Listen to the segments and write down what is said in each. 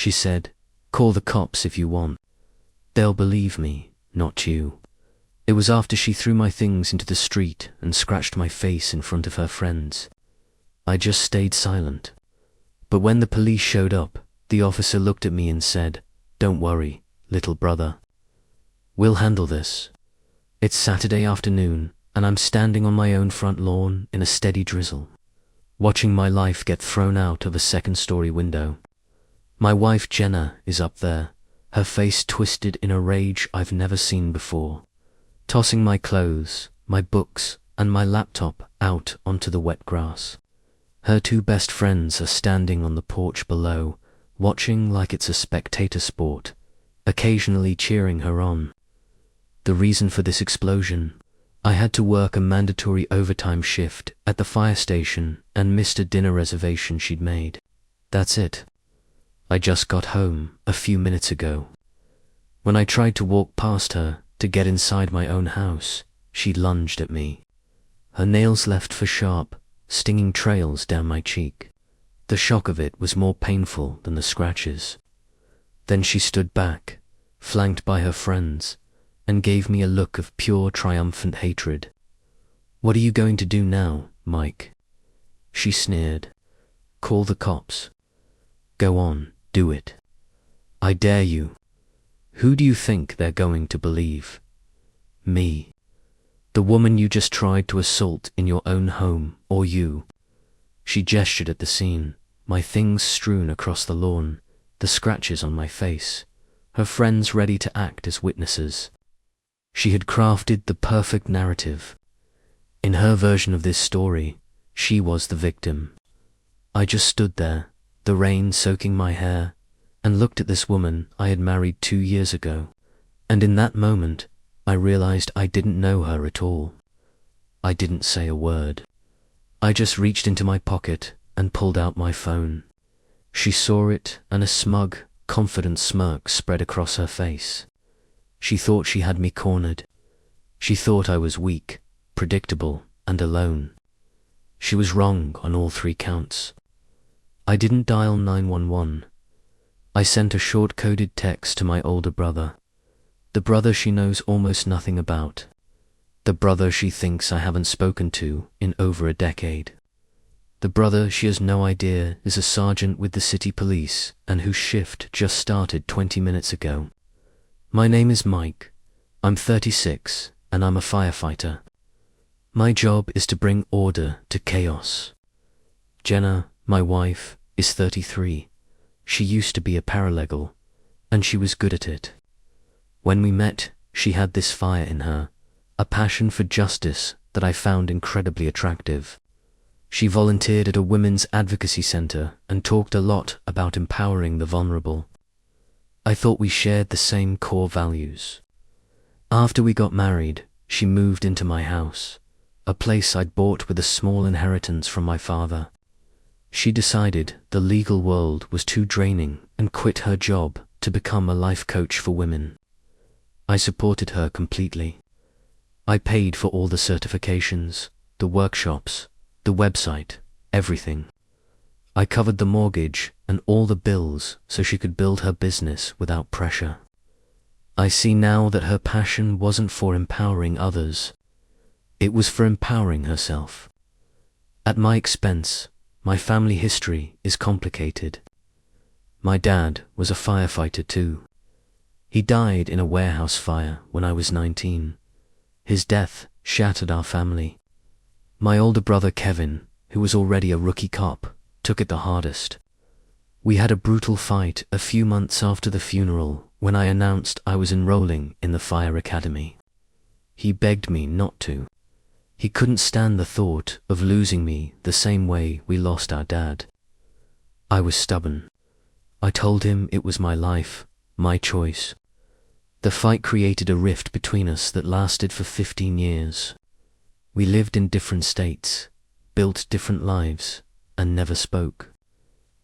She said, "Call the cops if you want. They'll believe me, not you." It was after she threw my things into the street and scratched my face in front of her friends. I just stayed silent. But when the police showed up, the officer looked at me and said, "Don't worry, little brother. We'll handle this." It's Saturday afternoon, and I'm standing on my own front lawn in a steady drizzle, watching my life get thrown out of a second-story window. My wife Jenna is up there, her face twisted in a rage I've never seen before, tossing my clothes, my books, and my laptop out onto the wet grass. Her two best friends are standing on the porch below, watching like it's a spectator sport, occasionally cheering her on. The reason for this explosion: I had to work a mandatory overtime shift at the fire station and missed a dinner reservation she'd made. That's it. I just got home a few minutes ago. When I tried to walk past her to get inside my own house, she lunged at me. Her nails left for sharp, stinging trails down my cheek. The shock of it was more painful than the scratches. Then she stood back, flanked by her friends, and gave me a look of pure triumphant hatred. "What are you going to do now, Mike?" She sneered. "Call the cops. Go on, do it. I dare you. Who do you think they're going to believe? Me? The woman you just tried to assault in your own home, or you?" She gestured at the scene, my things strewn across the lawn, the scratches on my face, her friends ready to act as witnesses. She had crafted the perfect narrative. In her version of this story, she was the victim. I just stood there, the rain soaking my hair, and looked at this woman I had married 2 years ago, and in that moment, I realized I didn't know her at all. I didn't say a word. I just reached into my pocket and pulled out my phone. She saw it, and a smug, confident smirk spread across her face. She thought she had me cornered. She thought I was weak, predictable, and alone. She was wrong on all 3 counts. I didn't dial 911. I sent a short-coded text to my older brother, the brother she knows almost nothing about, the brother she thinks I haven't spoken to in over a decade, the brother she has no idea is a sergeant with the city police and whose shift just started 20 minutes ago. "My name is Mike. I'm 36 and I'm a firefighter. My job is to bring order to chaos. Jenna, my wife, is 33. She used to be a paralegal, and she was good at it. When we met, she had this fire in her, a passion for justice that I found incredibly attractive. She volunteered at a women's advocacy center and talked a lot about empowering the vulnerable. I thought we shared the same core values. After we got married, she moved into my house, a place I'd bought with a small inheritance from my father. She decided the legal world was too draining and quit her job to become a life coach for women. I supported her completely. I paid for all the certifications, the workshops, the website, everything. I covered the mortgage and all the bills so she could build her business without pressure. I see now that her passion wasn't for empowering others. It was for empowering herself. At my expense. My family history is complicated. My dad was a firefighter too. He died in a warehouse fire when I was 19. His death shattered our family. My older brother Kevin, who was already a rookie cop, took it the hardest. We had a brutal fight a few months after the funeral when I announced I was enrolling in the fire academy. He begged me not to. He couldn't stand the thought of losing me the same way we lost our dad. I was stubborn. I told him it was my life, my choice. The fight created a rift between us that lasted for 15 years. We lived in different states, built different lives, and never spoke.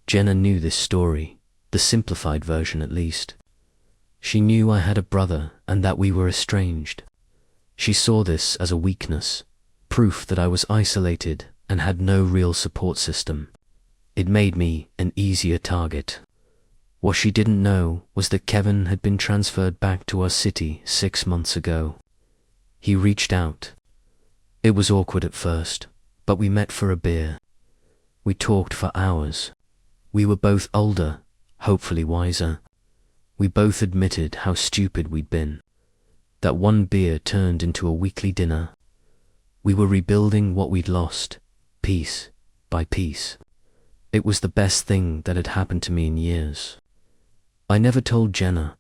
Jenna knew this story, the simplified version at least. She knew I had a brother and that we were estranged. She saw this as a weakness, proof that I was isolated and had no real support system. It made me an easier target. What she didn't know was that Kevin had been transferred back to our city 6 months ago. He reached out. It was awkward at first, but we met for a beer. We talked for hours. We were both older, hopefully wiser. We both admitted how stupid we'd been. That one beer turned into a weekly dinner. We were rebuilding what we'd lost, piece by piece. It was the best thing that had happened to me in years. I never told Jenna.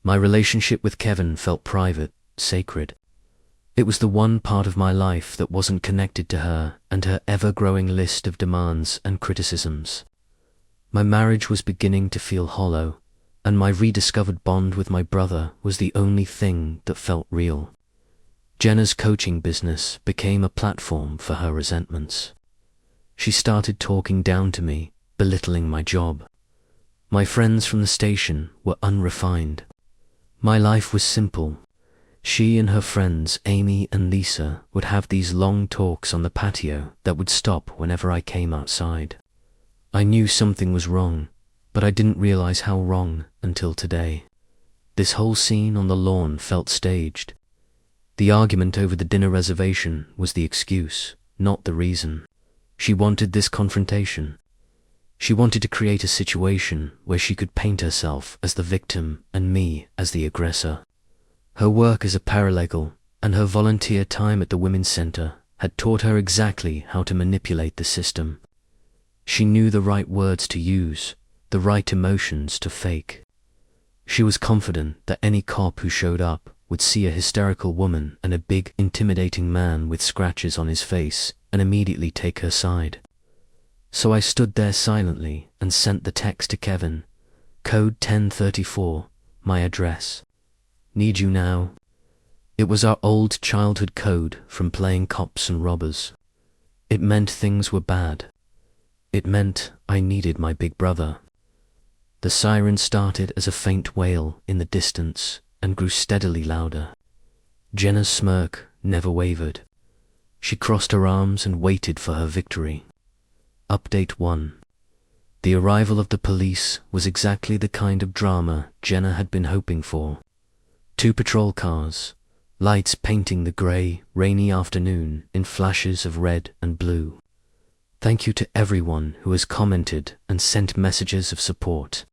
My relationship with Kevin felt private, sacred. It was the one part of my life that wasn't connected to her and her ever-growing list of demands and criticisms. My marriage was beginning to feel hollow, and my rediscovered bond with my brother was the only thing that felt real. Jenna's coaching business became a platform for her resentments. She started talking down to me, belittling my job. My friends from the station were unrefined. My life was simple. She and her friends, Amy and Lisa, would have these long talks on the patio that would stop whenever I came outside. I knew something was wrong, but I didn't realize how wrong until today. This whole scene on the lawn felt staged. The argument over the dinner reservation was the excuse, not the reason. She wanted this confrontation. She wanted to create a situation where she could paint herself as the victim and me as the aggressor. Her work as a paralegal and her volunteer time at the Women's Center had taught her exactly how to manipulate the system. She knew the right words to use, the right emotions to fake. She was confident that any cop who showed up would see a hysterical woman and a big, intimidating man with scratches on his face and immediately take her side. So I stood there silently and sent the text to Kevin. Code 1034, my address. Need you now. It was our old childhood code from playing cops and robbers. It meant things were bad. It meant I needed my big brother. The siren started as a faint wail in the distance and grew steadily louder. Jenna's smirk never wavered. She crossed her arms and waited for her victory. Update 1. The arrival of the police was exactly the kind of drama Jenna had been hoping for. 2 patrol cars, lights painting the grey, rainy afternoon in flashes of red and blue. Thank you to everyone who has commented and sent messages of support.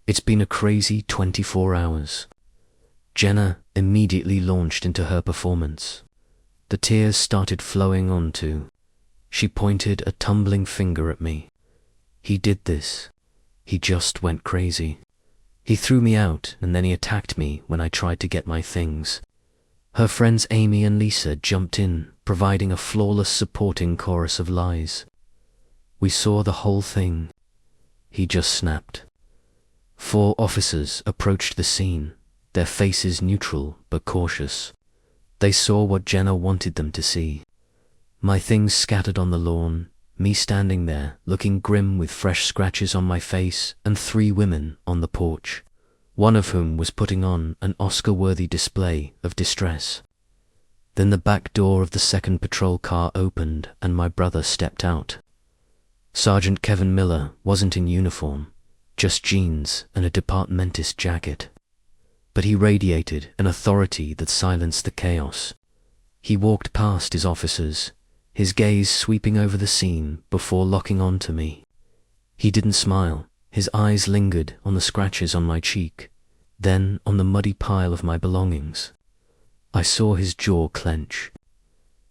It's been a crazy 24 hours. Jenna immediately launched into her performance. The tears started flowing onto. She pointed a tumbling finger at me. He did this. He just went crazy. He threw me out and then he attacked me when I tried to get my things. Her friends Amy and Lisa jumped in, providing a flawless supporting chorus of lies. We saw the whole thing. He just snapped. 4 officers approached the scene, their faces neutral but cautious. They saw what Jenna wanted them to see. My things scattered on the lawn, me standing there, looking grim with fresh scratches on my face, and 3 women on the porch, one of whom was putting on an Oscar-worthy display of distress. Then the back door of the 2nd patrol car opened and my brother stepped out. Sergeant Kevin Miller wasn't in uniform, just jeans and a departmentist jacket. But he radiated an authority that silenced the chaos. He walked past his officers, his gaze sweeping over the scene before locking on to me. He didn't smile. His eyes lingered on the scratches on my cheek, then on the muddy pile of my belongings. I saw his jaw clench.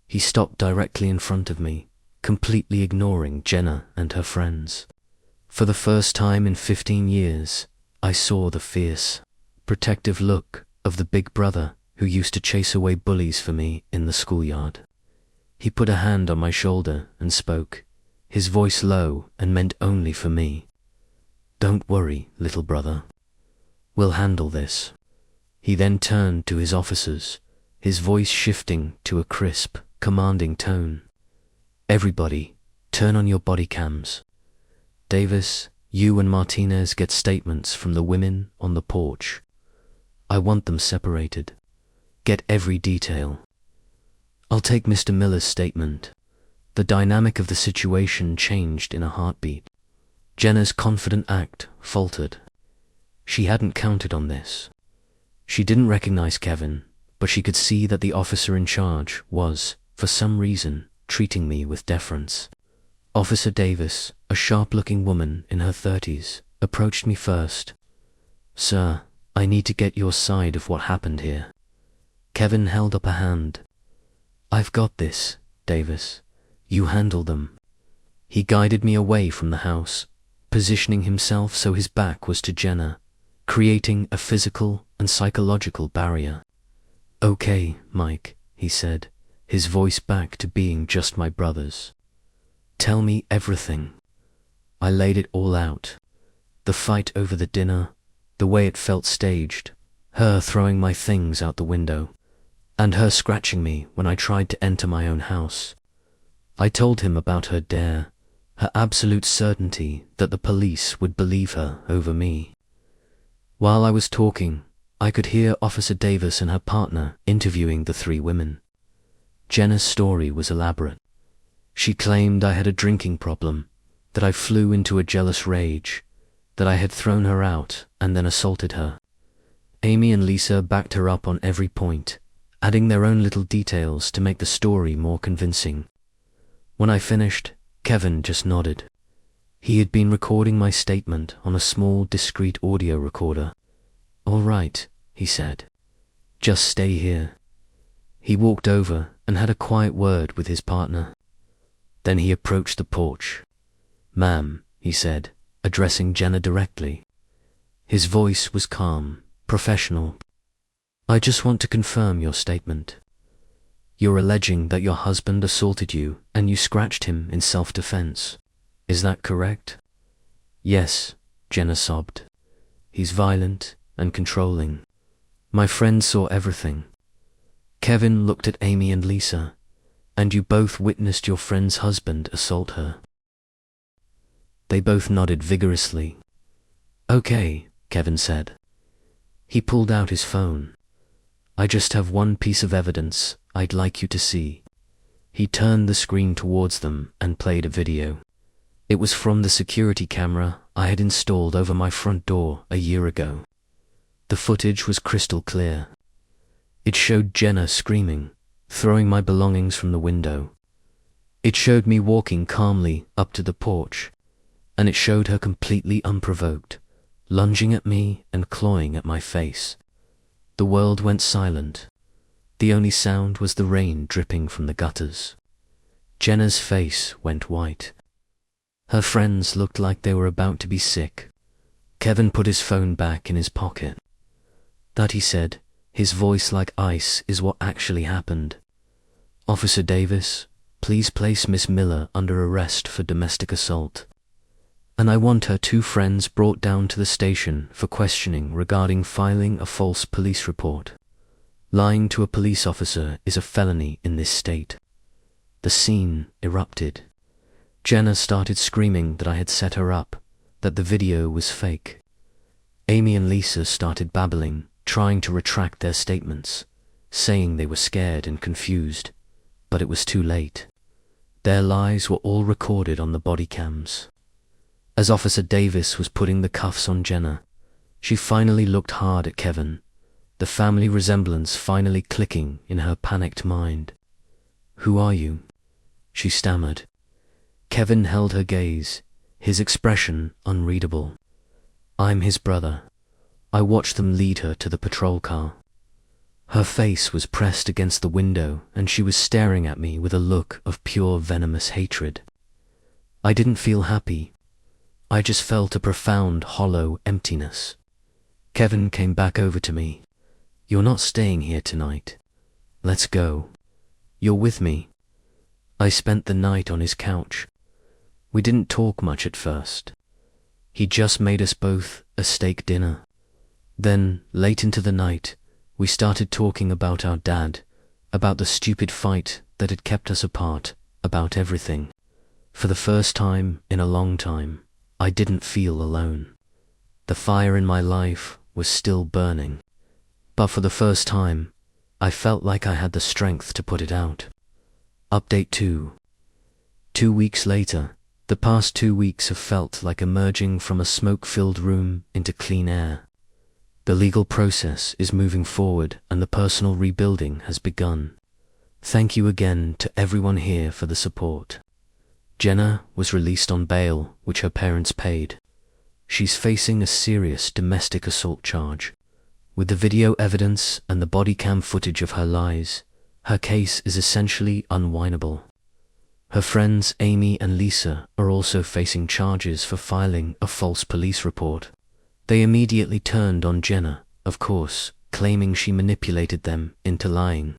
He stopped directly in front of me, completely ignoring Jenna and her friends. For the first time in 15 years, I saw the fierce, protective look of the big brother who used to chase away bullies for me in the schoolyard. He put a hand on my shoulder and spoke, his voice low and meant only for me. Don't worry, little brother. We'll handle this. He then turned to his officers, his voice shifting to a crisp, commanding tone. Everybody, turn on your body cams. Davis, you and Martinez get statements from the women on the porch. I want them separated. Get every detail. I'll take Mr. Miller's statement. The dynamic of the situation changed in a heartbeat. Jenna's confident act faltered. She hadn't counted on this. She didn't recognize Kevin, but she could see that the officer in charge was, for some reason, treating me with deference. Officer Davis, a sharp-looking woman in her 30s, approached me first. "Sir, I need to get your side of what happened here." Kevin held up a hand. "I've got this, Davis. You handle them." He guided me away from the house, positioning himself so his back was to Jenna, creating a physical and psychological barrier. "Okay, Mike," he said, his voice back to being just my brother's. "Tell me everything." I laid it all out. The fight over the dinner, the way it felt staged, her throwing my things out the window, and her scratching me when I tried to enter my own house. I told him about her dare, her absolute certainty that the police would believe her over me. While I was talking, I could hear Officer Davis and her partner interviewing the three women. Jenna's story was elaborate. She claimed I had a drinking problem, that I flew into a jealous rage, that I had thrown her out and then assaulted her. Amy and Lisa backed her up on every point, adding their own little details to make the story more convincing. When I finished, Kevin just nodded. He had been recording my statement on a small, discreet audio recorder. "All right," he said. "Just stay here." He walked over and had a quiet word with his partner. Then he approached the porch. "Ma'am," he said, addressing Jenna directly. His voice was calm, professional. "I just want to confirm your statement. You're alleging that your husband assaulted you and you scratched him in self-defense. Is that correct?" "Yes," Jenna sobbed. "He's violent and controlling. My friend saw everything." Kevin looked at Amy and Lisa. "And you both witnessed your friend's husband assault her?" They both nodded vigorously. "Okay," Kevin said. He pulled out his phone. "I just have one piece of evidence I'd like you to see." He turned the screen towards them and played a video. It was from the security camera I had installed over my front door a year ago. The footage was crystal clear. It showed Jenna screaming, throwing my belongings from the window. It showed me walking calmly up to the porch, and it showed her completely unprovoked, lunging at me and clawing at my face. The world went silent. The only sound was the rain dripping from the gutters. Jenna's face went white. Her friends looked like they were about to be sick. Kevin put his phone back in his pocket. "That," he said, his voice like ice, "is what actually happened. Officer Davis, please place Miss Miller under arrest for domestic assault. And I want her two friends brought down to the station for questioning regarding filing a false police report. Lying to a police officer is a felony in this state." The scene erupted. Jenna started screaming that I had set her up, that the video was fake. Amy and Lisa started babbling, trying to retract their statements, saying they were scared and confused, but it was too late. Their lies were all recorded on the body cams. As Officer Davis was putting the cuffs on Jenna, she finally looked hard at Kevin, the family resemblance finally clicking in her panicked mind. "Who are you?" she stammered. Kevin held her gaze, his expression unreadable. "I'm his brother." I watched them lead her to the patrol car. Her face was pressed against the window and she was staring at me with a look of pure venomous hatred. I didn't feel happy. I just felt a profound, hollow emptiness. Kevin came back over to me. "You're not staying here tonight. Let's go. You're with me." I spent the night on his couch. We didn't talk much at first. He just made us both a steak dinner. Then, late into the night, we started talking about our dad, about the stupid fight that had kept us apart, about everything. For the first time in a long time, I didn't feel alone. The fire in my life was still burning, but for the first time, I felt like I had the strength to put it out. Update 2. 2 weeks later, the past 2 weeks have felt like emerging from a smoke-filled room into clean air. The legal process is moving forward and the personal rebuilding has begun. Thank you again to everyone here for the support. Jenna was released on bail, which her parents paid. She's facing a serious domestic assault charge. With the video evidence and the body cam footage of her lies, her case is essentially unwinnable. Her friends Amy and Lisa are also facing charges for filing a false police report. They immediately turned on Jenna, of course, claiming she manipulated them into lying.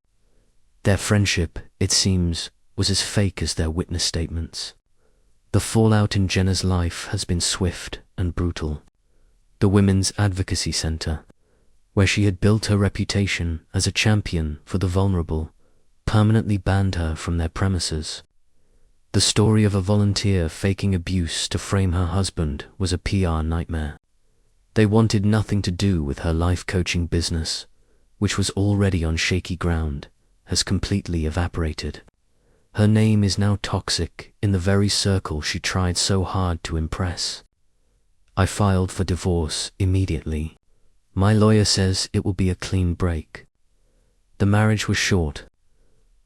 Their friendship, it seems, was as fake as their witness statements. The fallout in Jenna's life has been swift and brutal. The Women's Advocacy Center, where she had built her reputation as a champion for the vulnerable, permanently banned her from their premises. The story of a volunteer faking abuse to frame her husband was a PR nightmare. They wanted nothing to do with her life coaching business, which was already on shaky ground, has completely evaporated. Her name is now toxic in the very circle she tried so hard to impress. I filed for divorce immediately. My lawyer says it will be a clean break. The marriage was short.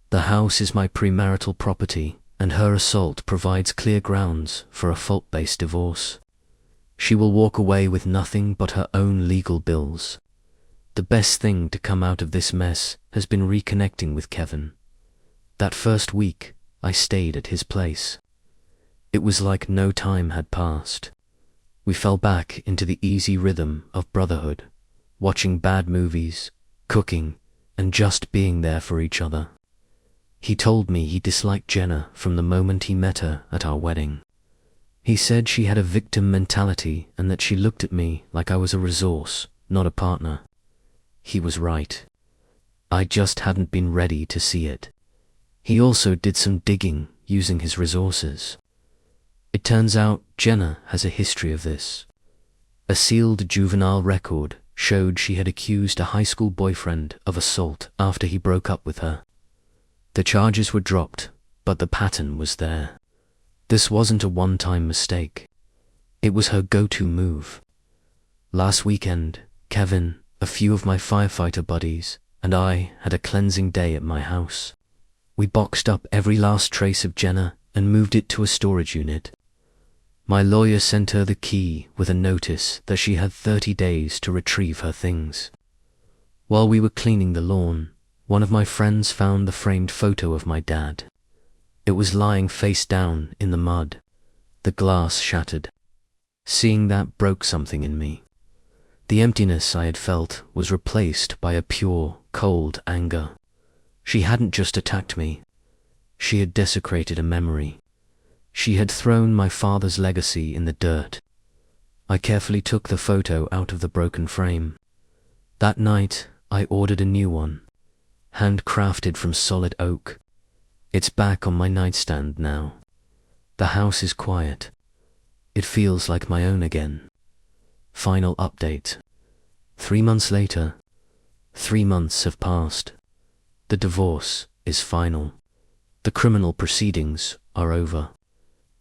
The house is my premarital property, and her assault provides clear grounds for a fault-based divorce. She will walk away with nothing but her own legal bills. The best thing to come out of this mess has been reconnecting with Kevin. That first week, I stayed at his place. It was like no time had passed. We fell back into the easy rhythm of brotherhood, watching bad movies, cooking, and just being there for each other. He told me he disliked Jenna from the moment he met her at our wedding. He said she had a victim mentality and that she looked at me like I was a resource, not a partner. He was right. I just hadn't been ready to see it. He also did some digging using his resources. It turns out Jenna has a history of this. A sealed juvenile record showed she had accused a high school boyfriend of assault after he broke up with her. The charges were dropped, but the pattern was there. This wasn't a one-time mistake. It was her go-to move. Last weekend, Kevin, a few of my firefighter buddies, and I had a cleansing day at my house. We boxed up every last trace of Jenna and moved it to a storage unit. My lawyer sent her the key with a notice that she had 30 days to retrieve her things. While we were cleaning the lawn, one of my friends found the framed photo of my dad. It was lying face down in the mud, the glass shattered. Seeing that broke something in me. The emptiness I had felt was replaced by a pure, cold anger. She hadn't just attacked me. She had desecrated a memory. She had thrown my father's legacy in the dirt. I carefully took the photo out of the broken frame. That night, I ordered a new one, handcrafted from solid oak. It's back on my nightstand now. The house is quiet. It feels like my own again. Final update. 3 months later. 3 months have passed. The divorce is final. The criminal proceedings are over.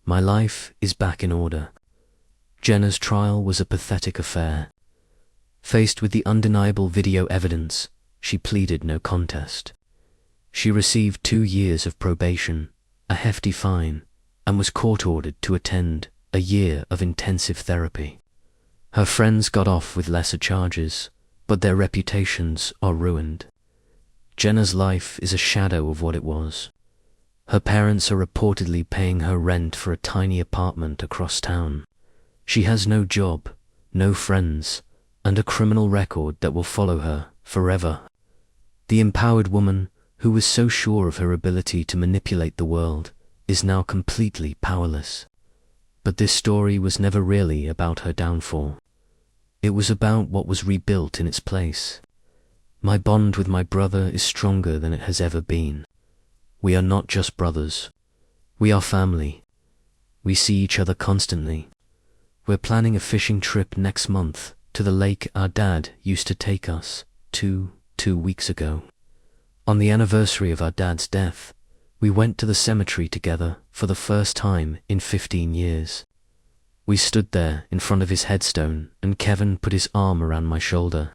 My life is back in order. Jenna's trial was a pathetic affair. Faced with the undeniable video evidence, she pleaded no contest. She received 2 years of probation, a hefty fine, and was court-ordered to attend a year of intensive therapy. Her friends got off with lesser charges, but their reputations are ruined. Jenna's life is a shadow of what it was. Her parents are reportedly paying her rent for a tiny apartment across town. She has no job, no friends, and a criminal record that will follow her forever. The empowered woman, who was so sure of her ability to manipulate the world, is now completely powerless. But this story was never really about her downfall. It was about what was rebuilt in its place. My bond with my brother is stronger than it has ever been. We are not just brothers. We are family. We see each other constantly. We're planning a fishing trip next month to the lake our dad used to take us to 2 weeks ago. On the anniversary of our dad's death, we went to the cemetery together for the first time in 15 years. We stood there in front of his headstone, and Kevin put his arm around my shoulder.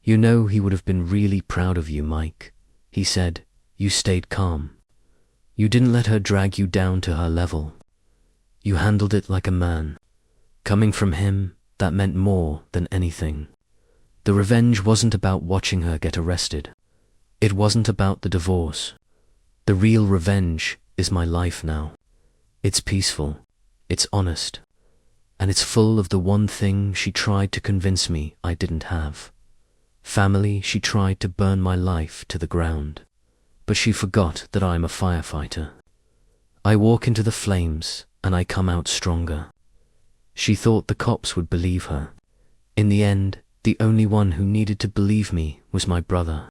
"You know he would have been really proud of you, Mike," he said. "You stayed calm. You didn't let her drag you down to her level. You handled it like a man." Coming from him, that meant more than anything. The revenge wasn't about watching her get arrested. It wasn't about the divorce. The real revenge is my life now. It's peaceful, it's honest, and it's full of the one thing she tried to convince me I didn't have. Family. She tried to burn my life to the ground, but she forgot that I'm a firefighter. I walk into the flames and I come out stronger. She thought the cops would believe her. In the end, the only one who needed to believe me was my brother.